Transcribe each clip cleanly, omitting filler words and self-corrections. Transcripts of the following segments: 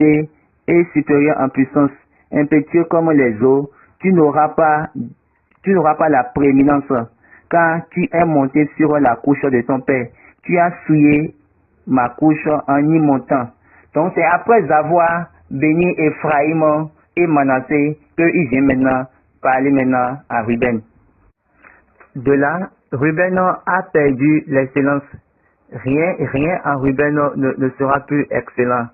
et supérieur en puissance, impétueux comme les eaux, tu n'auras pas la prééminence, car tu es monté sur la couche de ton père. Tu as souillé ma couche en y montant. Donc c'est après avoir béni Ephraim et Manassé qu'il vient maintenant parler maintenant à Ruben. De là, Ruben a perdu l'excellence. Rien en Ruben ne sera plus excellent.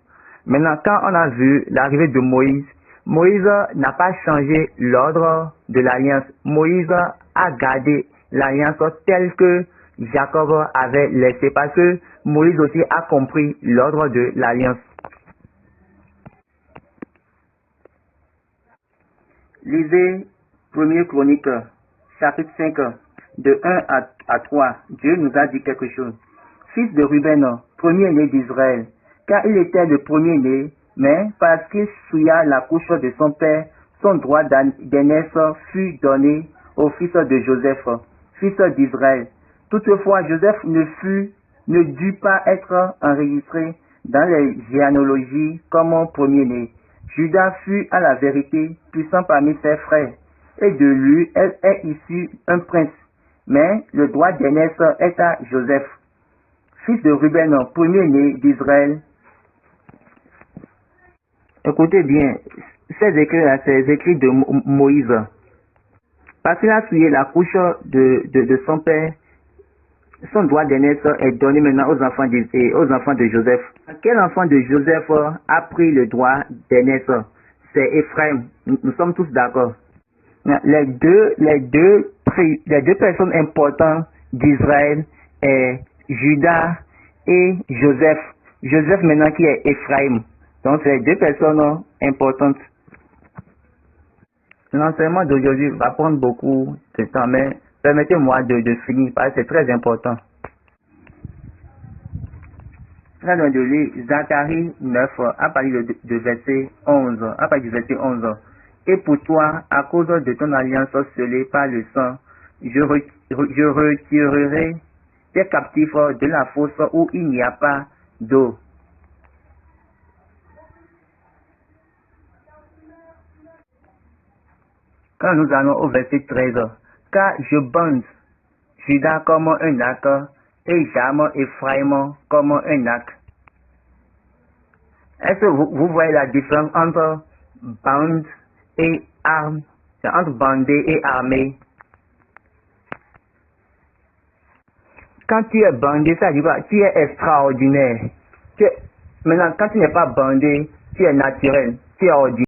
Maintenant, quand on a vu l'arrivée de Moïse, Moïse n'a pas changé l'ordre de l'alliance. Moïse a gardé l'alliance telle que Jacob avait laissé, parce que Moïse aussi a compris l'ordre de l'alliance. Lisez 1er Chronique, chapitre 5, de 1 à 3. Dieu nous a dit quelque chose. Fils de Ruben, premier-né d'Israël, car il était le premier-né, mais parce qu'il souilla la couche de son père, son droit d'aînesse fut donné au fils de Joseph, fils d'Israël. Toutefois, Joseph ne dut pas être enregistré dans les généalogies comme premier-né. Judas fut à la vérité puissant parmi ses frères, et de lui est issu un prince, mais le droit d'aînesse est à Joseph, fils de Ruben, premier-né d'Israël. Écoutez bien, ces écrits-là, c'est les écrits de Moïse. Parce qu'il a souillé la couche de son père, son droit d'aînesse est donné maintenant aux enfants de Joseph. Quel enfant de Joseph a pris le droit d'aînesse? C'est Ephraim. Nous sommes tous d'accord. Les deux personnes importantes d'Israël est Judas et Joseph. Joseph maintenant qui est Ephraim. Donc c'est les deux personnes importantes. L'enseignement d'aujourd'hui va prendre beaucoup de temps, mais permettez-moi de finir parce que c'est très important. Là, de lire Zacharie 9 à partir de verset 11. À partir du verset 11. Et pour toi, à cause de ton alliance scellée par le sang, je retirerai tes captifs de la fosse où il n'y a pas d'eau. Quand nous allons au verset 13, car je bande Judas comme un arc et j'arme Ephraim comme un arc. Est-ce que vous voyez la différence entre bande et arme? C'est entre bander et armer. Quand tu es bandé, ça veut dire quoi? Tu es extraordinaire. Maintenant, quand tu n'es pas bandé, tu es naturel, tu es ordinaire.